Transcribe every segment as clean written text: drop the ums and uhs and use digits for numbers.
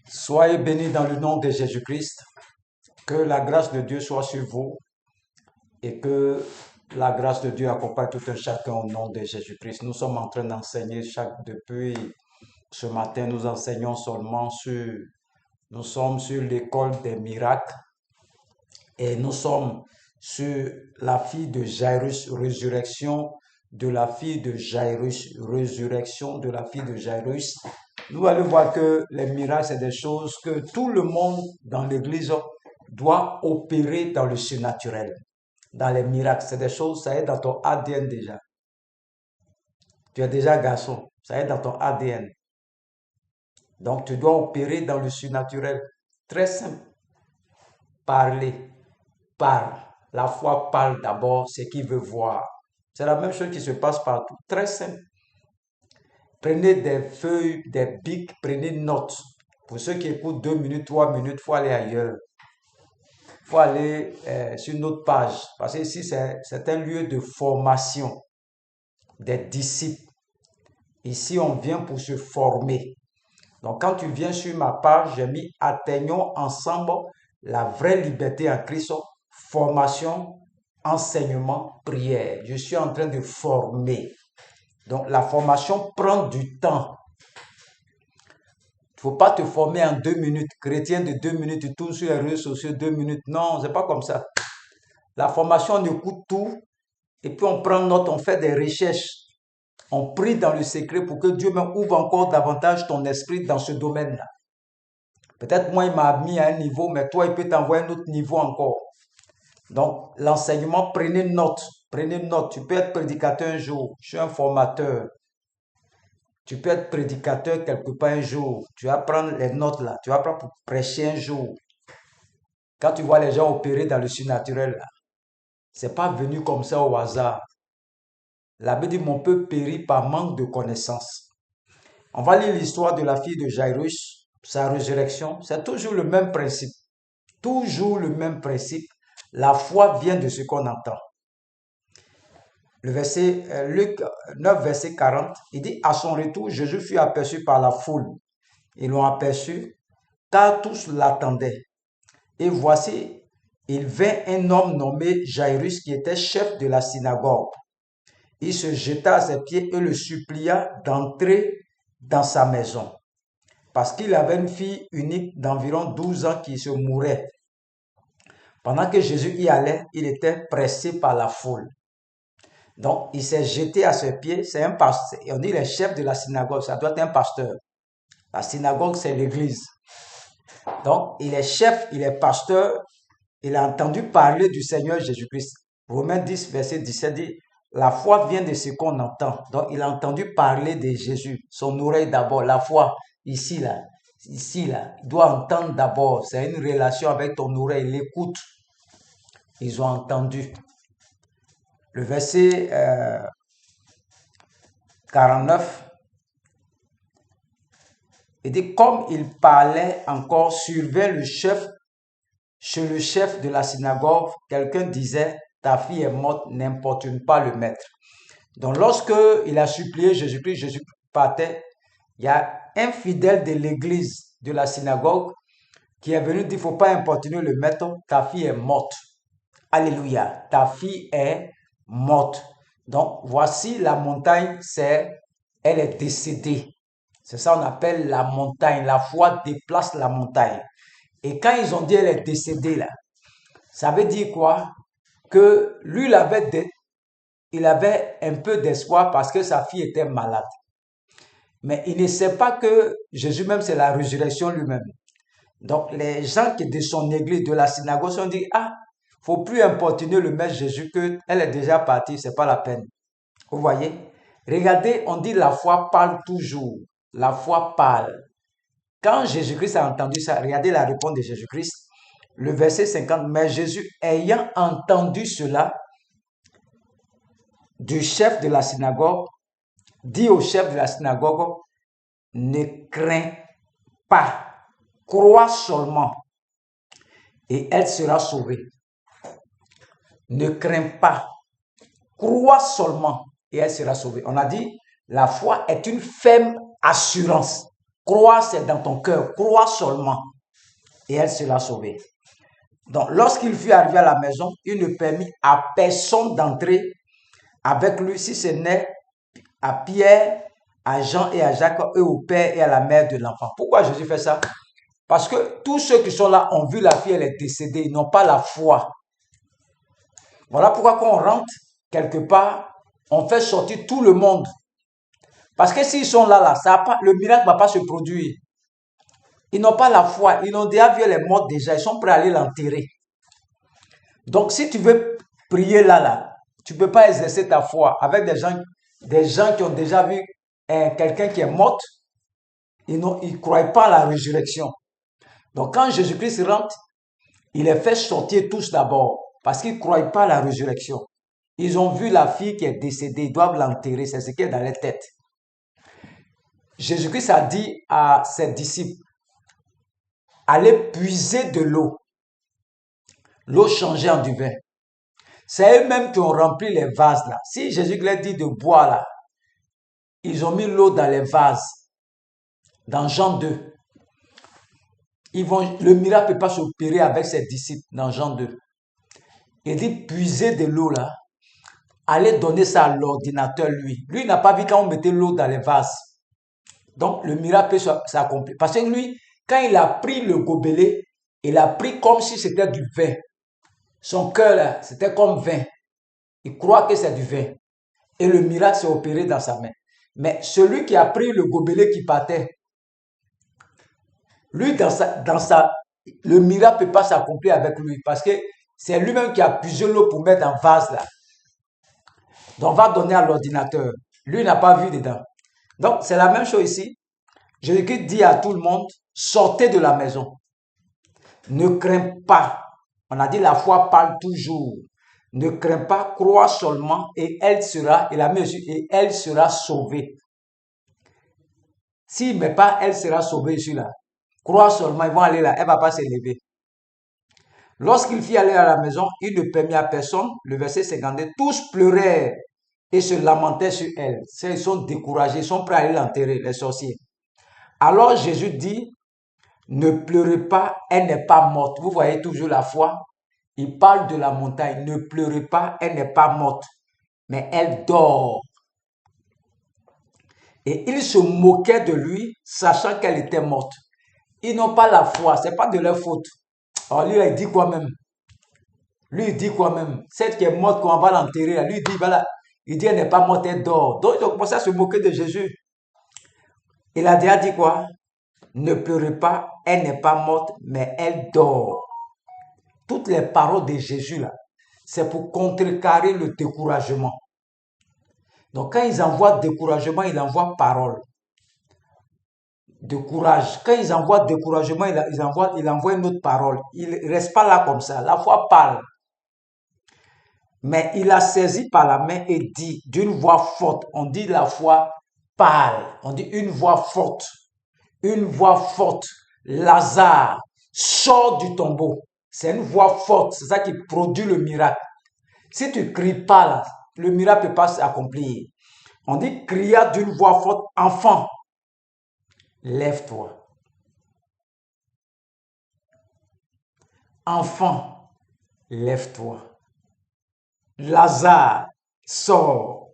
Soyez bénis dans le nom de Jésus-Christ. Que la grâce de Dieu soit sur vous et que la grâce de Dieu accompagne tout un chacun au nom de Jésus-Christ. Nous sommes en train d'enseigner depuis ce matin, nous enseignons seulement nous sommes sur l'école des miracles et nous sommes sur la fille de Jairus, résurrection de la fille de Jairus, résurrection de la fille de Jairus. Nous allons voir que les miracles, c'est des choses que tout le monde dans l'Église doit opérer dans le surnaturel. Dans les miracles, c'est des choses, ça est dans ton ADN déjà. Tu es déjà garçon, ça est dans ton ADN. Donc, tu dois opérer dans le surnaturel. Très simple. Parler, parle. La foi parle d'abord ce qu'il veut voir. C'est la même chose qui se passe partout. Très simple. Prenez des feuilles, des bics, prenez note. Pour ceux qui écoutent 2 minutes, 3 minutes, il faut aller ailleurs. Il faut aller sur une autre page. Parce que ici, c'est un lieu de formation des disciples. Ici, on vient pour se former. Donc, quand tu viens sur ma page, j'ai mis Atteignons ensemble la vraie liberté en Christ, formation, enseignement, prière. Je suis en train de former. Donc, la formation prend du temps. Il ne faut pas te former en 2 minutes. Chrétien de 2 minutes, tu tournes sur les réseaux sociaux 2 minutes. Non, c'est pas comme ça. La formation, on écoute tout et puis on prend note, on fait des recherches. On prie dans le secret pour que Dieu ouvre encore davantage ton esprit dans ce domaine-là. Peut-être moi, il m'a mis à un niveau, mais toi, il peut t'envoyer un autre niveau encore. Donc, l'enseignement, prenez note. Prenez note. Tu peux être prédicateur un jour. Je suis un formateur. Tu peux être prédicateur quelque part un jour. Tu vas prendre les notes là. Tu vas prendre pour prêcher un jour. Quand tu vois les gens opérer dans le surnaturel là, c'est pas venu comme ça au hasard. La Bible dit mon peuple périt par manque de connaissances. On va lire l'histoire de la fille de Jairus, sa résurrection. C'est toujours le même principe. Toujours le même principe. La foi vient de ce qu'on entend. Le verset, Luc 9, verset 40, il dit, à son retour, Jésus fut aperçu par la foule. Ils l'ont aperçu, car tous l'attendaient. Et voici, il vint un homme nommé Jairus, qui était chef de la synagogue. Il se jeta à ses pieds et le supplia d'entrer dans sa maison, parce qu'il avait une fille unique d'environ 12 ans qui se mourait. Pendant que Jésus y allait, il était pressé par la foule. Donc, il s'est jeté à ses pieds. C'est un pasteur. Et on dit le chef de la synagogue. Ça doit être un pasteur. La synagogue, c'est l'église. Donc, il est chef, il est pasteur. Il a entendu parler du Seigneur Jésus-Christ. Romains 10, verset 17 dit, la foi vient de ce qu'on entend. Donc, il a entendu parler de Jésus. Son oreille d'abord. La foi, ici, là. Ici, là. Il doit entendre d'abord. C'est une relation avec ton oreille. L'écoute. Ils ont entendu. Le verset 49, il dit, comme il parlait encore, survint chez le chef de la synagogue, quelqu'un disait, ta fille est morte, n'importune pas le maître. Donc lorsque il a supplié Jésus-Christ, Jésus partait, il y a un fidèle de l'église de la synagogue qui est venu dire, il ne faut pas importuner le maître, ta fille est morte. Alléluia, ta fille est morte. Donc, voici la montagne, elle est décédée. C'est ça qu'on appelle la montagne. La foi déplace la montagne. Et quand ils ont dit elle est décédée là, ça veut dire quoi? Que lui, il avait un peu d'espoir parce que sa fille était malade. Mais il ne sait pas que Jésus même, c'est la résurrection lui-même. Donc, les gens qui de son église, de la synagogue, se sont dit, ah, faut plus importuner le maître Jésus que elle est déjà partie, c'est pas la peine. Vous voyez? Regardez, on dit la foi parle toujours. La foi parle. Quand Jésus-Christ a entendu ça, regardez la réponse de Jésus-Christ. Le verset 50, mais Jésus, ayant entendu cela du chef de la synagogue, dit au chef de la synagogue, ne crains pas, crois seulement et elle sera sauvée. Ne crains pas, crois seulement et elle sera sauvée. On a dit, la foi est une ferme assurance. Croire, c'est dans ton cœur. Crois seulement. Et elle sera sauvée. Donc, lorsqu'il fut arrivé à la maison, il ne permit à personne d'entrer avec lui, si ce n'est à Pierre, à Jean et à Jacques, et au père et à la mère de l'enfant. Pourquoi Jésus fait ça? Parce que tous ceux qui sont là ont vu la fille, elle est décédée, ils n'ont pas la foi. Voilà pourquoi quand on rentre quelque part, on fait sortir tout le monde. Parce que s'ils sont là, le miracle ne va pas se produire. Ils n'ont pas la foi, ils ont déjà vu, elle est morte déjà, ils sont prêts à aller l'enterrer. Donc si tu veux prier là, tu ne peux pas exercer ta foi avec des gens qui ont déjà vu quelqu'un qui est mort. Ils ne croient pas à la résurrection. Donc quand Jésus-Christ rentre, il les fait sortir tous d'abord parce qu'ils ne croient pas à la résurrection. Ils ont vu la fille qui est décédée, ils doivent l'enterrer, c'est ce qui est dans leur tête. Jésus-Christ a dit à ses disciples, allez puiser de l'eau. L'eau changeait en du vin. C'est eux-mêmes qui ont rempli les vases là. Si Jésus leur dit de boire là, ils ont mis l'eau dans les vases. Dans Jean 2. Le miracle ne peut pas s'opérer avec ses disciples dans Jean 2. Il dit puiser de l'eau là. Allez donner ça à l'ordinateur lui. Lui, il n'a pas vu quand on mettait l'eau dans les vases. Donc, le miracle peut s'accomplir. Parce que lui, quand il a pris le gobelet, il a pris comme si c'était du vin. Son cœur, là, c'était comme vin. Il croit que c'est du vin. Et le miracle s'est opéré dans sa main. Mais celui qui a pris le gobelet qui partait, lui, le miracle ne peut pas s'accomplir avec lui. Parce que c'est lui-même qui a puisé l'eau pour mettre dans le vase, là. Donc, on va donner à l'ordinateur. Lui n'a pas vu dedans. Donc, c'est la même chose ici. Jésus-Christ dit à tout le monde, sortez de la maison. Ne crains pas. On a dit la foi parle toujours. Ne crains pas, crois seulement et elle sera, et elle sera sauvée. S'il ne met pas, elle sera sauvée ici là. Crois seulement, ils vont aller là, elle ne va pas s'élever. Lorsqu'il fit aller à la maison, il ne permit à personne, le verset 52, tous pleurèrent et se lamentaient sur elle. Ils sont découragés, ils sont prêts à aller l'enterrer, les sorciers. Alors Jésus dit, ne pleurez pas, elle n'est pas morte. Vous voyez toujours la foi. Il parle de la montagne. Ne pleurez pas, elle n'est pas morte, mais elle dort. Et ils se moquaient de lui, sachant qu'elle était morte. Ils n'ont pas la foi, ce n'est pas de leur faute. Alors lui, il dit quoi même? Lui, il dit quoi même? Celle qui est morte, qu'on va l'enterrer, lui, il dit, voilà, il dit, elle n'est pas morte, elle dort. Donc, ils ont commencé à se moquer de Jésus. Il a déjà dit quoi? Ne pleurez pas, elle n'est pas morte, mais elle dort. Toutes les paroles de Jésus, là, c'est pour contrecarrer le découragement. Donc, quand ils envoient découragement, ils envoient parole. De courage. Quand ils envoient découragement, ils envoient une autre parole. Il ne reste pas là comme ça. La foi parle. Mais il a saisi par la main et dit d'une voix forte. On dit la foi parle. On dit une voix forte. Une voix forte. Lazare, sort du tombeau. C'est une voix forte. C'est ça qui produit le miracle. Si tu ne cries pas là, le miracle ne peut pas s'accomplir. On dit cria d'une voix forte, enfant, lève-toi. Enfant, lève-toi. Lazare, sors.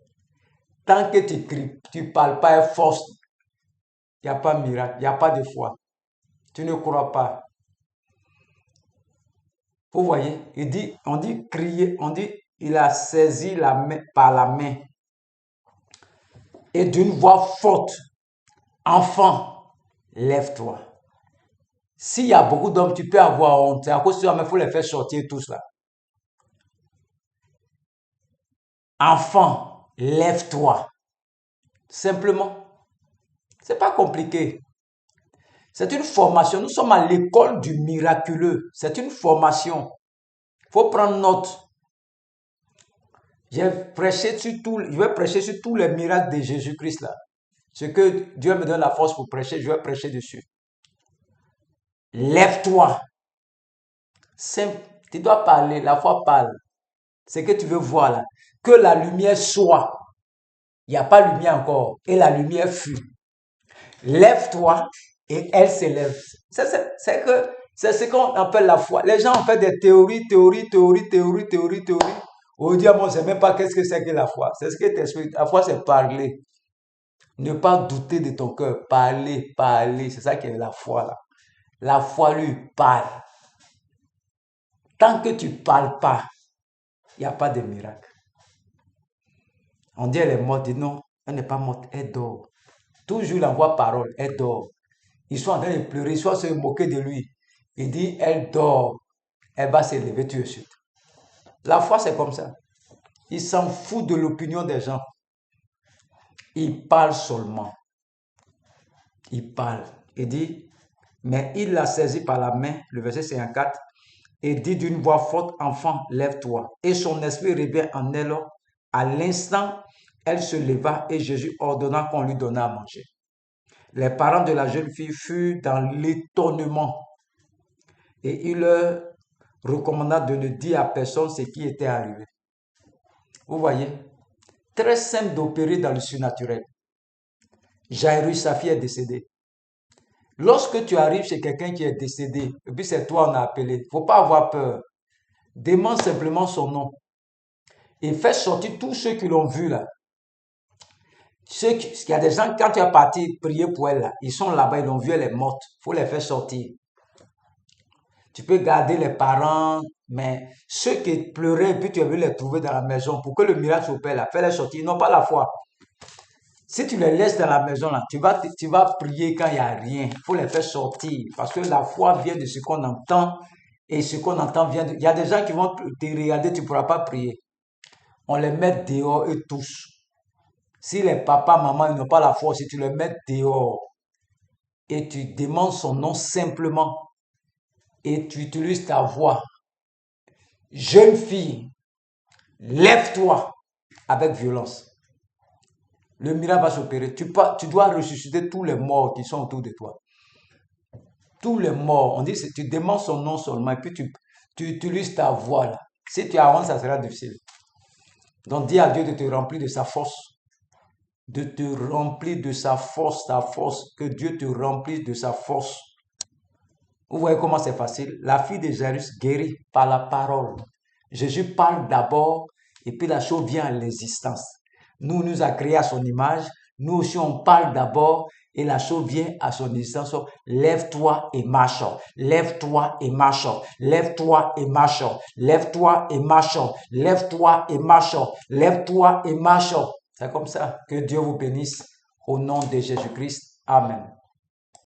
Tant que tu cries, tu ne parles pas avec force, il n'y a pas de miracle, il n'y a pas de foi. Tu ne crois pas. Vous voyez, on dit crier, on dit il a saisi la main par la main. Et d'une voix forte, enfant, lève-toi. S'il y a beaucoup d'hommes, tu peux avoir honte. C'est à cause de ça, mais il faut les faire sortir tous là. Enfant, lève-toi. Simplement. C'est pas compliqué. C'est une formation. Nous sommes à l'école du miraculeux. C'est une formation. Il faut prendre note. Je vais prêcher sur tous les miracles de Jésus-Christ là. Ce que Dieu me donne la force pour prêcher, je vais prêcher dessus. Lève-toi. Simple. Tu dois parler, la foi parle. C'est que tu veux voir là. Que la lumière soit. Il n'y a pas lumière encore. Et la lumière fut. Lève-toi et elle s'élève. C'est ce qu'on appelle la foi. Les gens ont fait des théories. On dit, moi, je ne sais même pas qu'est-ce que c'est que la foi. C'est ce que t'explique. La foi, c'est parler. Ne pas douter de ton cœur. Parler. C'est ça qui est la foi, là. La foi lui parle. Tant que tu ne parles pas, il n'y a pas de miracle. On dit elle est morte. Dit non, elle n'est pas morte, elle dort. Toujours la voix parole, elle dort. Ils sont en train de pleurer, ils sont se moquer de lui. Il dit, elle dort, elle va s'élever tout de suite. La foi, c'est comme ça. Il s'en fout de l'opinion des gens. Il parle seulement. Il parle. Il dit, mais il l'a saisi par la main, le verset 54, et dit d'une voix forte, enfant, lève-toi. Et son esprit revient en elle. À l'instant, elle se leva et Jésus ordonna qu'on lui donnât à manger. Les parents de la jeune fille furent dans l'étonnement et il leur recommanda de ne dire à personne ce qui était arrivé. Vous voyez, très simple d'opérer dans le surnaturel. Jairus, sa fille est décédée. Lorsque tu arrives chez quelqu'un qui est décédé, et puis c'est toi on a appelé, il ne faut pas avoir peur. Demande simplement son nom. Et fais sortir tous ceux qui l'ont vu là. Il y a des gens, quand tu es parti prier pour elle, là, ils sont là-bas, ils l'ont vu, elle est morte. Il faut les faire sortir. Tu peux garder les parents, mais ceux qui pleuraient, puis tu as vu les trouver dans la maison pour que le miracle s'opère là, fais-les sortir. Ils n'ont pas la foi. Si tu les laisses dans la maison là, tu vas prier quand il n'y a rien. Il faut les faire sortir parce que la foi vient de ce qu'on entend et ce qu'on entend vient de... Il y a des gens qui vont te regarder, tu ne pourras pas prier. On les met dehors eux tous. Si les papas, maman, ils n'ont pas la foi, si tu les mets dehors et tu demandes son nom simplement et tu utilises ta voix, jeune fille, lève-toi avec violence. Le miracle va s'opérer. Tu dois ressusciter tous les morts qui sont autour de toi. Tous les morts. On dit que tu demandes son nom seulement et puis tu utilises ta voix là. Si tu as honte, ça sera difficile. Donc dis à Dieu de te remplir de sa force. De te remplir de sa force, ta force. Que Dieu te remplisse de sa force. Vous voyez comment c'est facile. La fille de Jairus guérit par la parole. Jésus parle d'abord et puis la chose vient à l'existence. Nous a créé à son image. Nous aussi, on parle d'abord et la chose vient à son existence. Lève-toi et marche. Lève-toi et marche. Lève-toi et marche. Lève-toi et marche. Lève-toi et marche. Lève-toi et marche. C'est comme ça. Que Dieu vous bénisse au nom de Jésus-Christ. Amen.